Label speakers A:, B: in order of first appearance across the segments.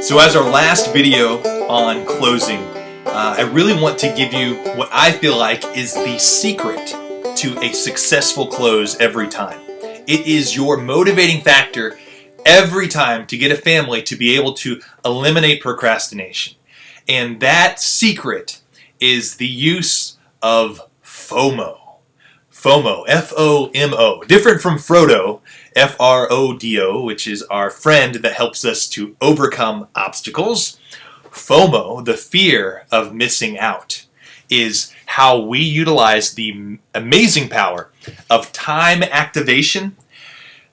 A: So as our last video on closing, I really want to give you what I feel like is the secret to a successful close every time. It is your motivating factor every time to get a family to be able to eliminate procrastination. And that secret is the use of FOMO. FOMO, F-O-M-O. Different from Frodo, F-R-O-D-O, which is our friend that helps us to overcome obstacles. FOMO, the fear of missing out, is how we utilize the amazing power of time activation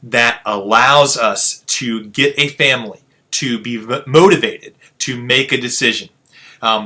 A: that allows us to get a family to be motivated to make a decision.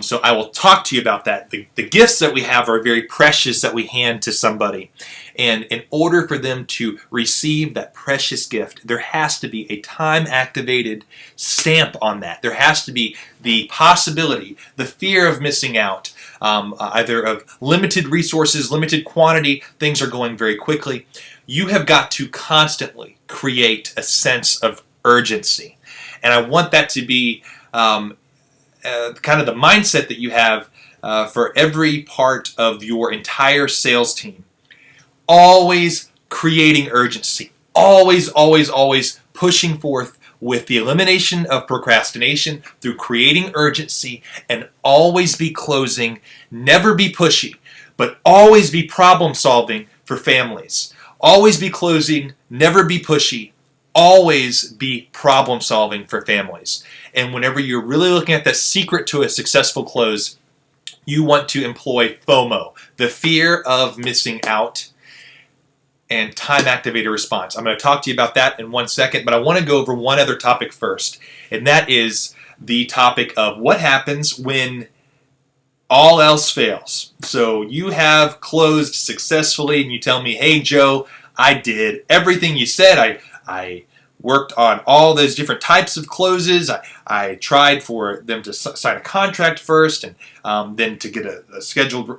A: So I will talk to you about that. The gifts that we have are very precious that we hand to somebody. And in order for them to receive that precious gift, there has to be a time-activated stamp on that. There has to be the possibility, the fear of missing out, either of limited resources, limited quantity, things are going very quickly. You have got to constantly create a sense of urgency. And I want that to be kind of the mindset that you have for every part of your entire sales team. Always creating urgency. Always, always, always pushing forth with the elimination of procrastination through creating urgency, and always be closing. Never be pushy, but always be problem solving for families. Always be closing, never be pushy. Always be problem solving for families. And whenever you're really looking at the secret to a successful close, you want to employ FOMO, the fear of missing out, and time-activated response. I'm going to talk to you about that in 1 second, but I want to go over one other topic first, and that is the topic of what happens when all else fails. So you have closed successfully, and you tell me, hey, Joe, I did everything you said. I worked on all those different types of closes. I tried for them to sign a contract first, and then to get a scheduled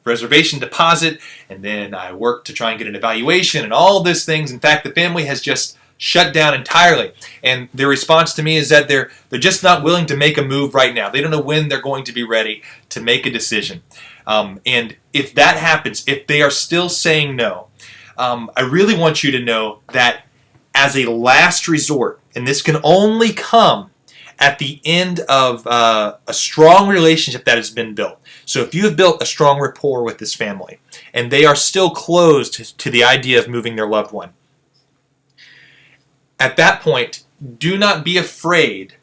A: reservation deposit, and then I worked to try and get an evaluation and all those things. In fact, the family has just shut down entirely, and their response to me is that they're just not willing to make a move right now. They don't know when they're going to be ready to make a decision. And if that happens, if they are still saying no, I really want you to know that as a last resort, and this can only come at the end of a strong relationship that has been built. So if you have built a strong rapport with this family, and they are still closed to the idea of moving their loved one, at that point, do not be afraid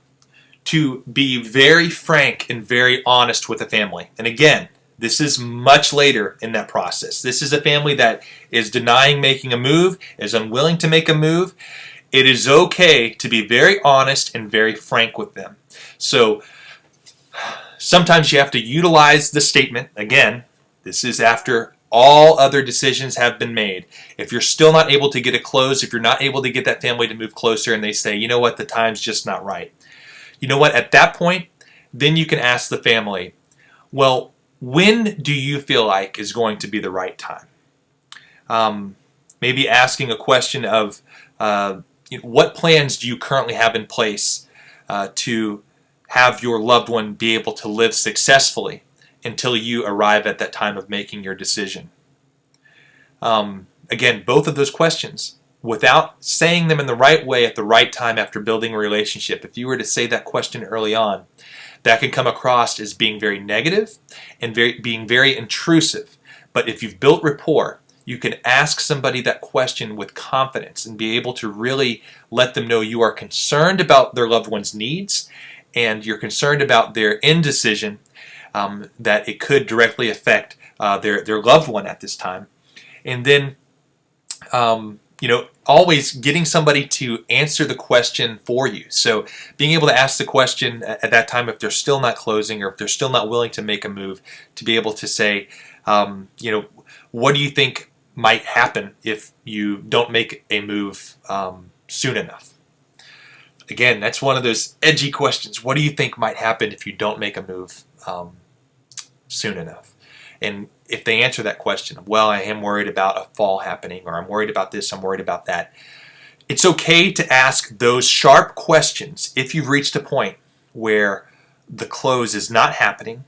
A: to be very frank and very honest with the family. And again, this is much later in that process. This is a family that is denying making a move, is unwilling to make a move. It is okay to be very honest and very frank with them. So sometimes you have to utilize the statement. Again, this is after all other decisions have been made. If you're still not able to get a close, if you're not able to get that family to move closer, and they say, you know what, the time's just not right. You know what, at that point, then you can ask the family, well, when do you feel like is going to be the right time? Maybe asking a question of what plans do you currently have in place to have your loved one be able to live successfully until you arrive at that time of making your decision. Again, both of those questions, without saying them in the right way at the right time after building a relationship, if you were to say that question early on, that can come across as being very negative and being very intrusive. But if you've built rapport, you can ask somebody that question with confidence and be able to really let them know you are concerned about their loved one's needs, and you're concerned about their indecision, that it could directly affect their loved one at this time. And then, always getting somebody to answer the question for you. So being able to ask the question at that time if they're still not closing or if they're still not willing to make a move, to be able to say, what do you think might happen if you don't make a move soon enough? Again, that's one of those edgy questions. What do you think might happen if you don't make a move soon enough? And if they answer that question, well, I am worried about a fall happening, or I'm worried about this, I'm worried about that. It's okay to ask those sharp questions if you've reached a point where the close is not happening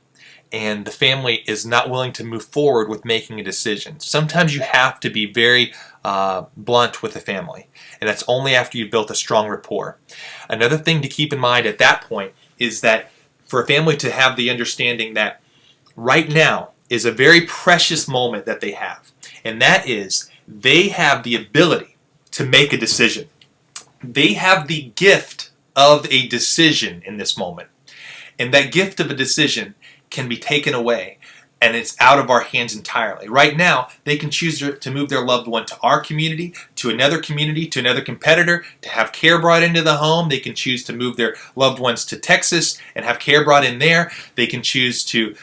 A: and the family is not willing to move forward with making a decision. Sometimes you have to be very blunt with the family, and that's only after you've built a strong rapport. Another thing to keep in mind at that point is that for a family to have the understanding that right now is a very precious moment that they have, and that is they have the ability to make a decision. They have the gift of a decision in this moment, and that gift of a decision can be taken away, and it's out of our hands entirely. Right now, they can choose to move their loved one to our community, to another competitor, to have care brought into the home. They can choose to move their loved ones to Texas and have care brought in there. They can choose to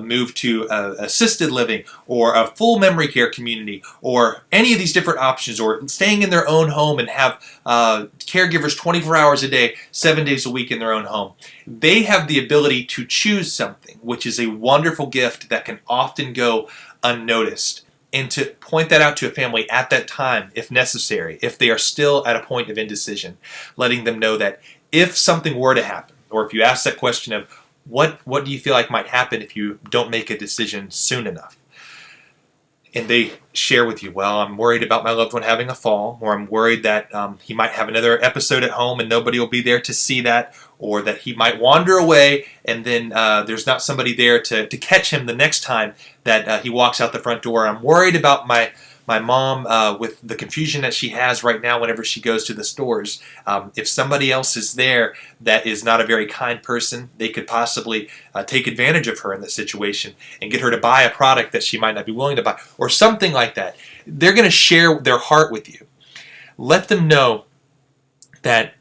A: move to assisted living or a full memory care community or any of these different options, or staying in their own home and have caregivers 24 hours a day, 7 days a week in their own home. They have the ability to choose something, which is a wonderful gift that can often go unnoticed. And to point that out to a family at that time, if necessary, if they are still at a point of indecision, letting them know that if something were to happen, or if you ask that question of what do you feel like might happen if you don't make a decision soon enough, and they share with you, well, I'm worried about my loved one having a fall, or I'm worried that he might have another episode at home and nobody will be there to see that, or that he might wander away and then there's not somebody there to catch him the next time that he walks out the front door. I'm worried about my mom with the confusion that she has right now whenever she goes to the stores. If somebody else is there that is not a very kind person, they could possibly take advantage of her in this situation and get her to buy a product that she might not be willing to buy, or something like that. They're going to share their heart with you. Let them know that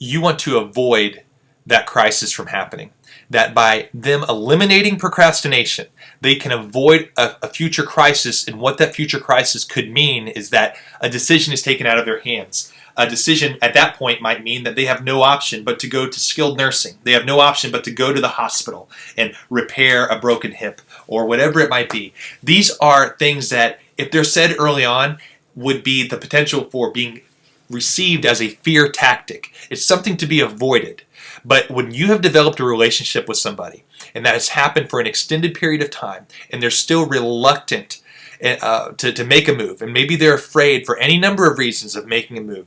A: you want to avoid that crisis from happening. That by them eliminating procrastination, they can avoid a future crisis, and what that future crisis could mean is that a decision is taken out of their hands. A decision at that point might mean that they have no option but to go to skilled nursing. They have no option but to go to the hospital and repair a broken hip or whatever it might be. These are things that, if they're said early on, would be the potential for being received as a fear tactic. It's something to be avoided. But when you have developed a relationship with somebody, and that has happened for an extended period of time, and they're still reluctant to make a move, and maybe they're afraid for any number of reasons of making a move,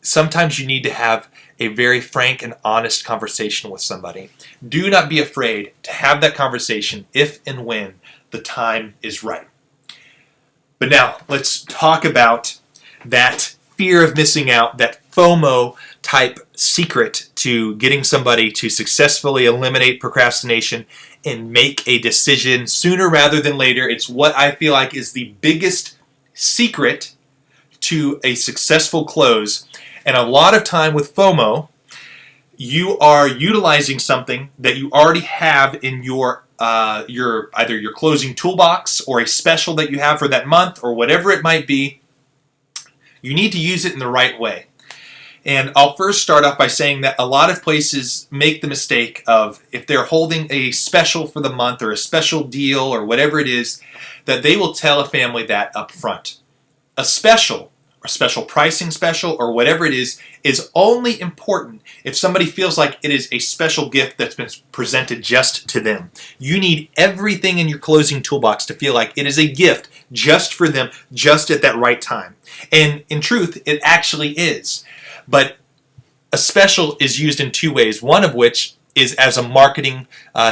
A: sometimes you need to have a very frank and honest conversation with somebody. Do not be afraid to have that conversation if and when the time is right. But now, let's talk about that fear of missing out, that FOMO type secret to getting somebody to successfully eliminate procrastination and make a decision sooner rather than later. It's what I feel like is the biggest secret to a successful close. And a lot of time with FOMO, you are utilizing something that you already have in your either your closing toolbox or a special that you have for that month or whatever it might be. You need to use it in the right way. And I'll first start off by saying that a lot of places make the mistake of, if they're holding a special for the month or a special deal or whatever it is, that they will tell a family that up front. A special, or special pricing special, or whatever it is only important if somebody feels like it is a special gift that's been presented just to them. You need everything in your closing toolbox to feel like it is a gift just for them, just at that right time. And in truth, it actually is. But a special is used in two ways, one of which is as a marketing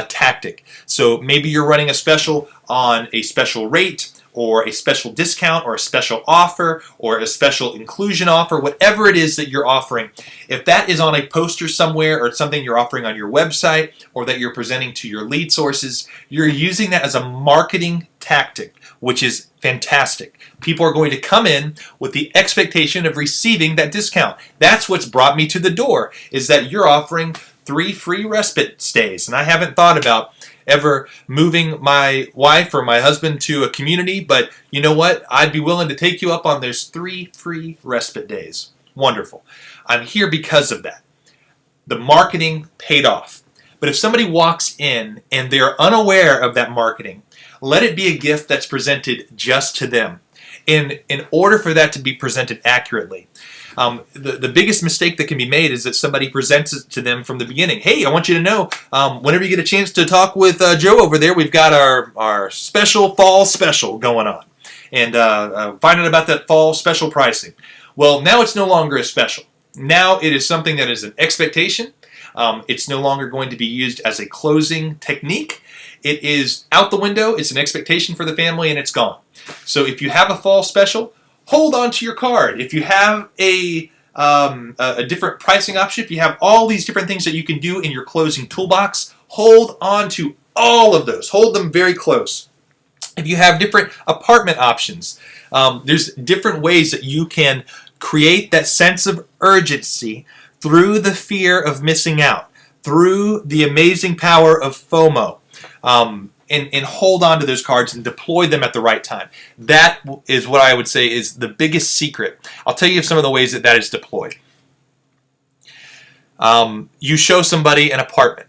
A: tactic. So maybe you're running a special on a special rate, or a special discount, or a special offer, or a special inclusion offer, whatever it is that you're offering. If that is on a poster somewhere, or it's something you're offering on your website, or that you're presenting to your lead sources, you're using that as a marketing tactic, which is fantastic. People are going to come in with the expectation of receiving that discount. That's what's brought me to the door, is that you're offering 3 free respite stays. And I haven't thought about ever moving my wife or my husband to a community, but you know what? I'd be willing to take you up on those 3 free respite days. Wonderful. I'm here because of that. The marketing paid off. But if somebody walks in and they're unaware of that marketing, let it be a gift that's presented just to them. In order for that to be presented accurately, The biggest mistake that can be made is that somebody presents it to them from the beginning. Hey, I want you to know, whenever you get a chance to talk with Joe over there, we've got our special fall special going on. And find out about that fall special pricing. Well, now it's no longer a special. Now it is something that is an expectation. It's no longer going to be used as a closing technique. It is out the window. It's an expectation for the family, and it's gone. So if you have a fall special, hold on to your card. If you have a different pricing option, if you have all these different things that you can do in your closing toolbox, hold on to all of those. Hold them very close. If you have different apartment options, there's different ways that you can create that sense of urgency through the fear of missing out, through the amazing power of FOMO, and hold on to those cards and deploy them at the right time. That is what I would say is the biggest secret. I'll tell you some of the ways that is deployed. You show somebody an apartment.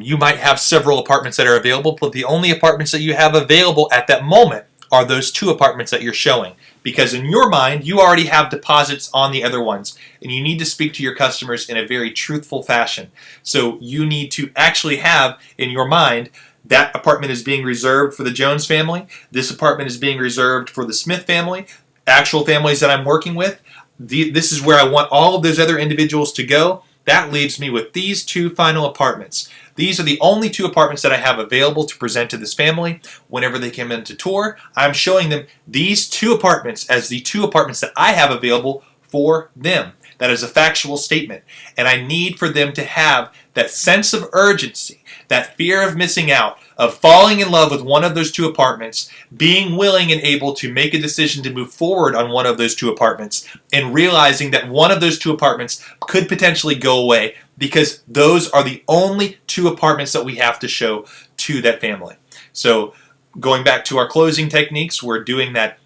A: You might have several apartments that are available, but the only apartments that you have available at that moment are those 2 apartments that you're showing. Because in your mind, you already have deposits on the other ones, and you need to speak to your customers in a very truthful fashion. So you need to actually have in your mind, that apartment is being reserved for the Jones family, this apartment is being reserved for the Smith family, actual families that I'm working with. This is where I want all of those other individuals to go. That leaves me with these 2 final apartments. These are the only 2 apartments that I have available to present to this family. Whenever they come in to tour, I'm showing them these 2 apartments as the 2 apartments that I have available for them. That is a factual statement. And I need for them to have that sense of urgency, that fear of missing out, of falling in love with one of those 2 apartments, being willing and able to make a decision to move forward on one of those 2 apartments, and realizing that one of those 2 apartments could potentially go away because those are the only 2 apartments that we have to show to that family. So going back to our closing techniques, we're doing that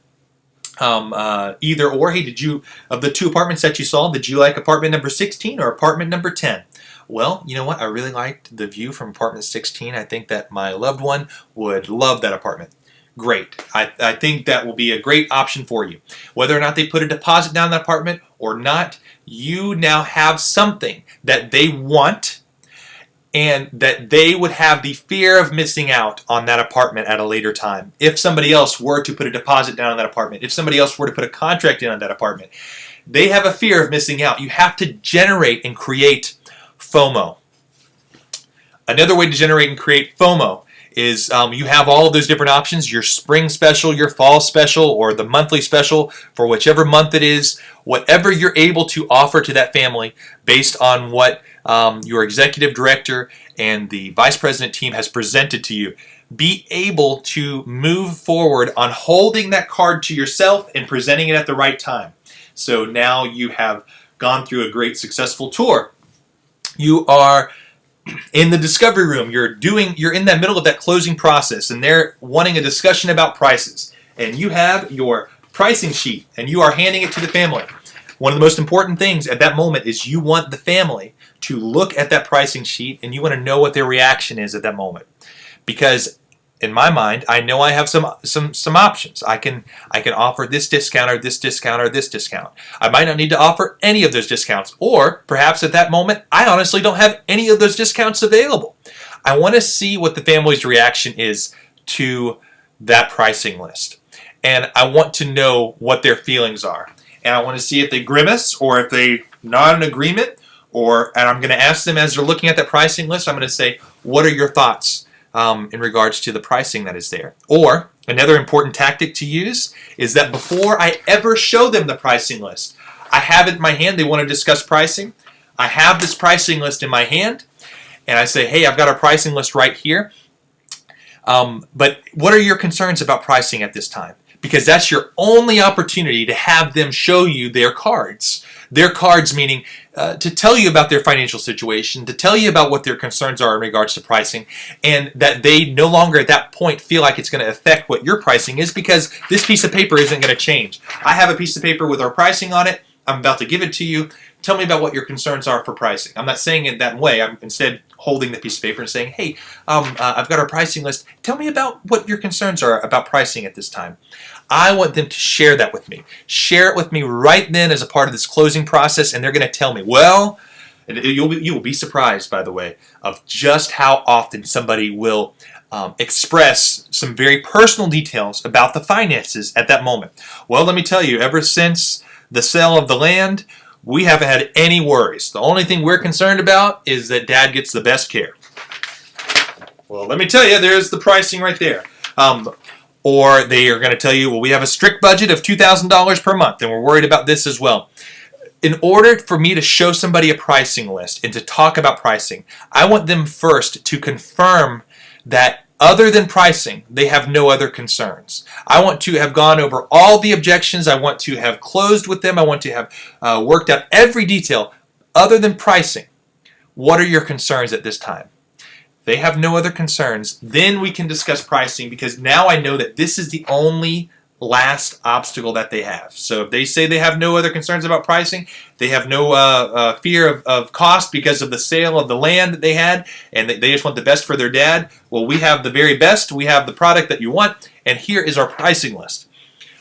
A: either or. Hey, of the 2 apartments that you saw, did you like apartment number 16 or apartment number 10? Well, you know what? I really liked the view from apartment 16. I think that my loved one would love that apartment. Great. I think that will be a great option for you. Whether or not they put a deposit down in that apartment or not, you now have something that they want and that they would have the fear of missing out on that apartment at a later time. If somebody else were to put a deposit down on that apartment, if somebody else were to put a contract in on that apartment, they have a fear of missing out. You have to generate and create FOMO. Another way to generate and create FOMO is you have all of those different options, your spring special, your fall special, or the monthly special for whichever month it is, whatever you're able to offer to that family based on what your executive director and the vice president team has presented to you. Be able to move forward on holding that card to yourself and presenting it at the right time. So now you have gone through a great successful tour. You are in the discovery room, you're in that middle of that closing process, and they're wanting a discussion about prices. And you have your pricing sheet, and you are handing it to the family. One of the most important things at that moment is you want the family to look at that pricing sheet, and you want to know what their reaction is at that moment. Because in my mind, I know I have some options. I can offer this discount or this discount or this discount. I might not need to offer any of those discounts, or perhaps at that moment, I honestly don't have any of those discounts available. I want to see what the family's reaction is to that pricing list. And I want to know what their feelings are. And I want to see if they grimace or if they nod in agreement, and I'm going to ask them as they're looking at that pricing list, I'm going to say, what are your thoughts in regards to the pricing that is there? Or another important tactic to use is that before I ever show them the pricing list, I have it in my hand. They want to discuss pricing. I have this pricing list in my hand, and I say, hey, I've got our pricing list right here. But what are your concerns about pricing at this time? Because that's your only opportunity to have them show you their cards. Their cards meaning to tell you about their financial situation, to tell you about what their concerns are in regards to pricing, and that they no longer at that point feel like it's going to affect what your pricing is, because this piece of paper isn't going to change. I have a piece of paper with our pricing on it. I'm about to give it to you. Tell me about what your concerns are for pricing. I'm not saying it that way. I'm instead holding the piece of paper and saying, hey, I've got our pricing list. Tell me about what your concerns are about pricing at this time. I want them to share that with me. Share it with me right then as a part of this closing process, and they're going to tell me, well, you will be surprised, by the way, of just how often somebody will express some very personal details about the finances at that moment. Well, let me tell you, ever since the sale of the land, we haven't had any worries. The only thing we're concerned about is that Dad gets the best care. Well, let me tell you, there's the pricing right there. Or they are going to tell you, well, we have a strict budget of $2,000 per month, and we're worried about this as well. In order for me to show somebody a pricing list and to talk about pricing, I want them first to confirm that other than pricing, they have no other concerns. I want to have gone over all the objections. I want to have closed with them. I want to have worked out every detail. Other than pricing, what are your concerns at this time? If they have no other concerns, then we can discuss pricing, because now I know that this is the only last obstacle that they have. So if they say they have no other concerns about pricing, they have no fear of cost because of the sale of the land that they had, and they just want the best for their dad, well, we have the very best, we have the product that you want, and here is our pricing list.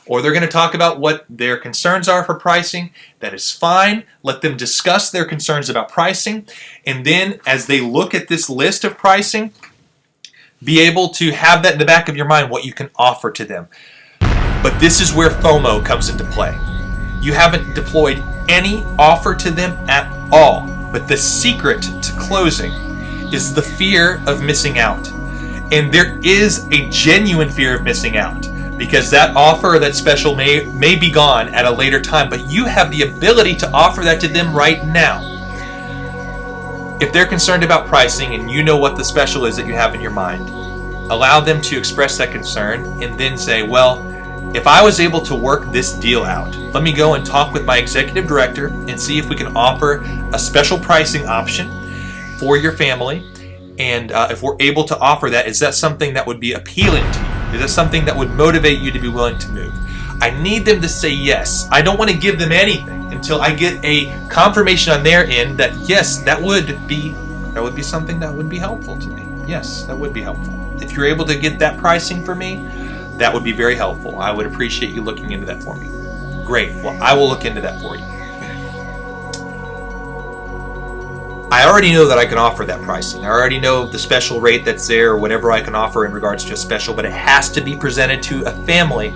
A: Or they're going to talk about what their concerns are for pricing. That is fine. Let them discuss their concerns about pricing, and then as they look at this list of pricing, be able to have that in the back of your mind, what you can offer to them. But this is where FOMO comes into play. You haven't deployed any offer to them at all. But the secret to closing is the fear of missing out. And there is a genuine fear of missing out, because that offer or that special may be gone at a later time, but you have the ability to offer that to them right now. If they're concerned about pricing and you know what the special is that you have in your mind, allow them to express that concern and then say, well, if I was able to work this deal out, let me go and talk with my executive director and see if we can offer a special pricing option for your family. And if we're able to offer that, is that something that would be appealing to you? Is that something that would motivate you to be willing to move? I need them to say yes. I don't want to give them anything until I get a confirmation on their end that yes, that would be something that would be helpful to me. Yes, that would be helpful. If you're able to get that pricing for me, that would be very helpful. I would appreciate you looking into that for me. Great. Well, I will look into that for you. I already know that I can offer that pricing. I already know the special rate that's there, or whatever I can offer in regards to a special, but it has to be presented to a family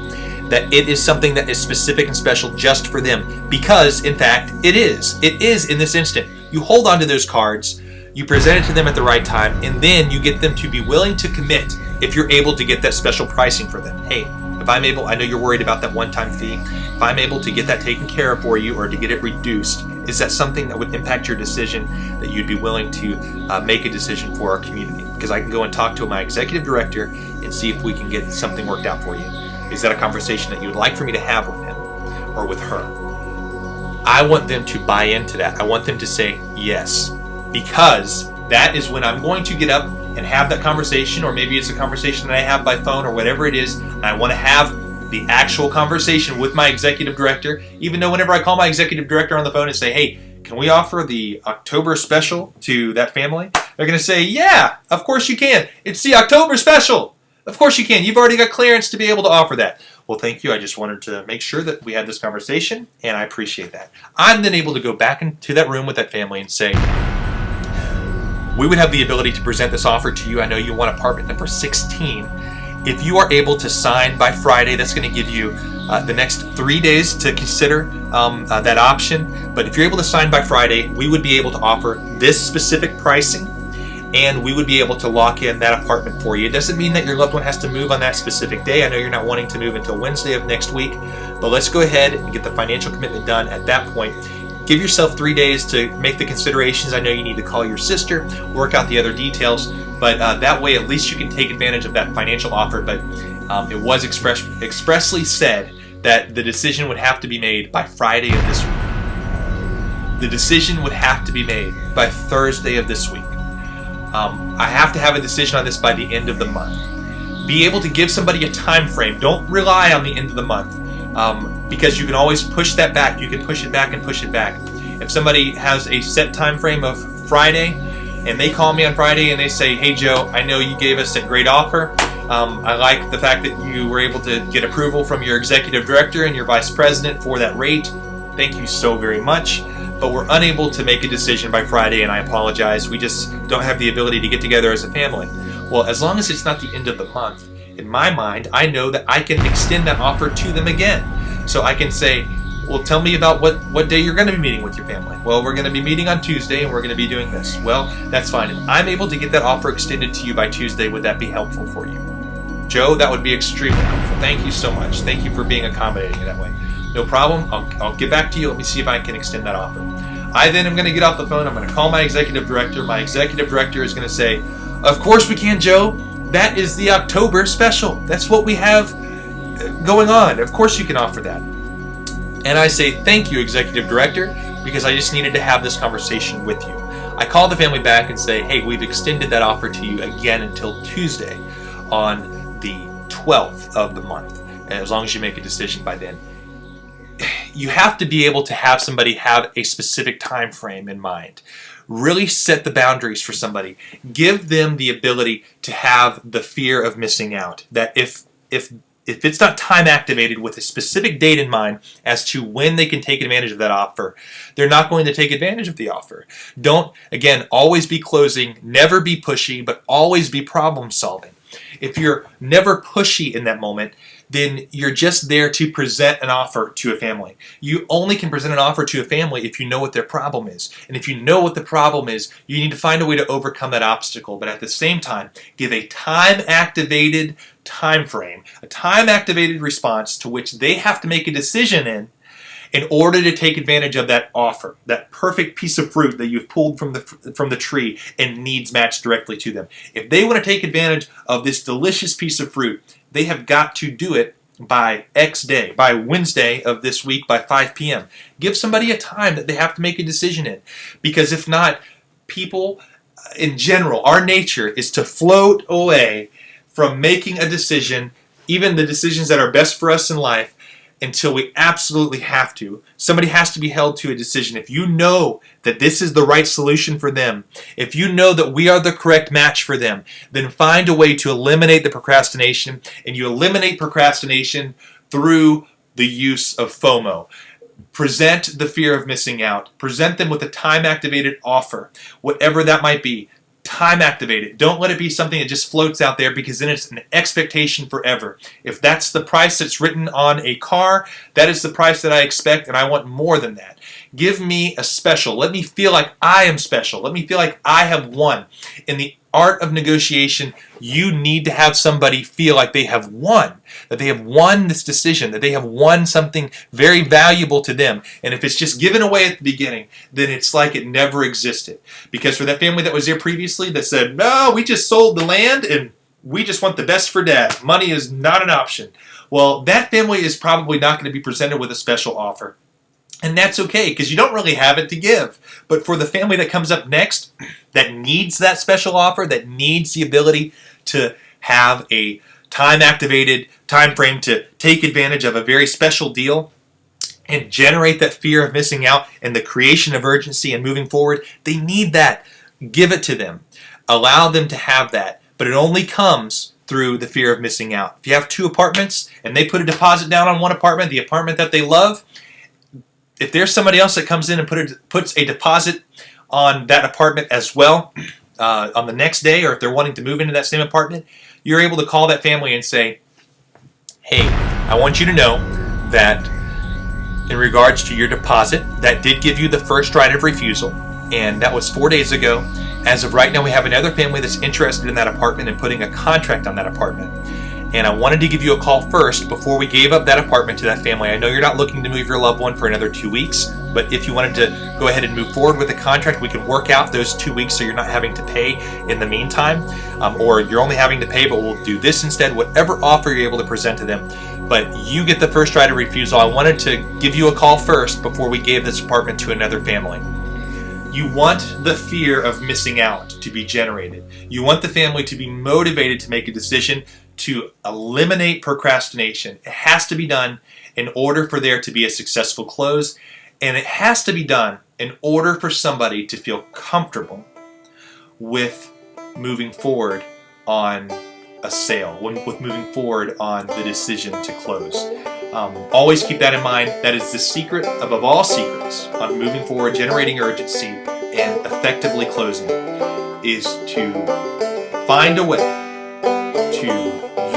A: that it is something that is specific and special just for them, because, in fact, it is. It is in this instant. You hold on to those cards, you present it to them at the right time, and then you get them to be willing to commit if you're able to get that special pricing for them. Hey, if I'm able, I know you're worried about that one-time fee, if I'm able to get that taken care of for you or to get it reduced, is that something that would impact your decision, that you'd be willing to make a decision for our community? Because I can go and talk to my executive director and see if we can get something worked out for you. Is that a conversation that you would like for me to have with him or with her? I want them to buy into that. I want them to say yes, because that is when I'm going to get up and have that conversation, or maybe it's a conversation that I have by phone or whatever it is, and I want to have the actual conversation with my executive director, even though whenever I call my executive director on the phone and say, hey, can we offer the October special to that family? They're going to say, yeah, of course you can. It's the October special. Of course you can. You've already got clearance to be able to offer that. Well, thank you. I just wanted to make sure that we had this conversation, and I appreciate that. I'm then able to go back into that room with that family and say, we would have the ability to present this offer to you. I know you want apartment number 16. If you are able to sign by Friday, that's going to give you the next 3 days to consider that option. But if you're able to sign by Friday, we would be able to offer this specific pricing, and we would be able to lock in that apartment for you. It doesn't mean that your loved one has to move on that specific day. I know you're not wanting to move until Wednesday of next week, but let's go ahead and get the financial commitment done at that point. Give yourself 3 days to make the considerations. I know you need to call your sister, work out the other details, but that way at least you can take advantage of that financial offer. But it was expressly said that the decision would have to be made by Friday of this week. The decision would have to be made by Thursday of this week. I have to have a decision on this by the end of the month. Be able to give somebody a time frame. Don't rely on the end of the month. Because you can always push that back. You can push it back and push it back. If somebody has a set time frame of Friday, and they call me on Friday and they say, hey Joe, I know you gave us that great offer. I like the fact that you were able to get approval from your executive director and your vice president for that rate. Thank you so very much. But we're unable to make a decision by Friday, and I apologize. We just don't have the ability to get together as a family. Well, as long as it's not the end of the month, in my mind, I know that I can extend that offer to them again. So I can say, well, tell me about what day you're going to be meeting with your family. Well, we're going to be meeting on Tuesday, and we're going to be doing this. Well, that's fine. If I'm able to get that offer extended to you by Tuesday, would that be helpful for you? Joe, that would be extremely helpful. Thank you so much. Thank you for being accommodating in that way. No problem. I'll get back to you. Let me see if I can extend that offer. I then am going to get off the phone. I'm going to call my executive director. My executive director is going to say, of course we can, Joe. That is the October special. That's what we have going on. Of course you can offer that. And I say, thank you, executive director, because I just needed to have this conversation with you. I call the family back and say, hey, we've extended that offer to you again until Tuesday on the 12th of the month, and as long as you make a decision by then. You have to be able to have somebody have a specific time frame in mind. Really set the boundaries for somebody. Give them the ability to have the fear of missing out. That if it's not time activated with a specific date in mind as to when they can take advantage of that offer, they're not going to take advantage of the offer. Don't, again, always be closing, never be pushy, but always be problem solving. If you're never pushy in that moment, then you're just there to present an offer to a family. You only can present an offer to a family if you know what their problem is. And if you know what the problem is, you need to find a way to overcome that obstacle. But at the same time, give a time-activated time frame, a time-activated response to which they have to make a decision in order to take advantage of that offer, that perfect piece of fruit that you've pulled from the tree and needs matched directly to them. If they want to take advantage of this delicious piece of fruit, they have got to do it by X day, by Wednesday of this week by 5 p.m. Give somebody a time that they have to make a decision in. Because if not, people in general, our nature is to float away from making a decision, even the decisions that are best for us in life, until we absolutely have to. Somebody has to be held to a decision. If you know that this is the right solution for them, if you know that we are the correct match for them, then find a way to eliminate the procrastination, and you eliminate procrastination through the use of FOMO. Present the fear of missing out. Present them with a time-activated offer, whatever that might be. Time activated. Don't let it be something that just floats out there, because then it's an expectation forever. If that's the price that's written on a car, that is the price that I expect, and I want more than that. Give me a special. Let me feel like I am special. Let me feel like I have won. In the art of negotiation, you need to have somebody feel like they have won, that they have won this decision, that they have won something very valuable to them. And if it's just given away at the beginning, then it's like it never existed. Because for that family that was there previously that said, no, we just sold the land and we just want the best for Dad. Money is not an option. Well, that family is probably not going to be presented with a special offer. And that's okay, because you don't really have it to give. But for the family that comes up next, that needs that special offer, that needs the ability to have a time-activated time frame to take advantage of a very special deal and generate that fear of missing out and the creation of urgency and moving forward, they need that. Give it to them. Allow them to have that. But it only comes through the fear of missing out. If you have 2 apartments and they put a deposit down on one apartment, the apartment that they love, if there's somebody else that comes in and puts a deposit on that apartment as well on the next day, or if they're wanting to move into that same apartment, you're able to call that family and say, hey, I want you to know that in regards to your deposit, that did give you the first right of refusal, and that was 4 days ago. As of right now, we have another family that's interested in that apartment and putting a contract on that apartment. And I wanted to give you a call first before we gave up that apartment to that family. I know you're not looking to move your loved one for another 2 weeks, but if you wanted to go ahead and move forward with the contract, we can work out those 2 weeks so you're not having to pay in the meantime, or you're only having to pay, but we'll do this instead, whatever offer you're able to present to them. But you get the first right of refusal. I wanted to give you a call first before we gave this apartment to another family. You want the fear of missing out to be generated. You want the family to be motivated to make a decision to eliminate procrastination. It has to be done in order for there to be a successful close, and it has to be done in order for somebody to feel comfortable with moving forward on a sale, with moving forward on the decision to close. Always keep that in mind. That is the secret above all secrets on moving forward, generating urgency, and effectively closing, is to find a way to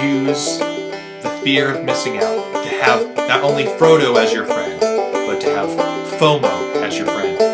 A: use the fear of missing out, to have not only Frodo as your friend, but to have FOMO as your friend.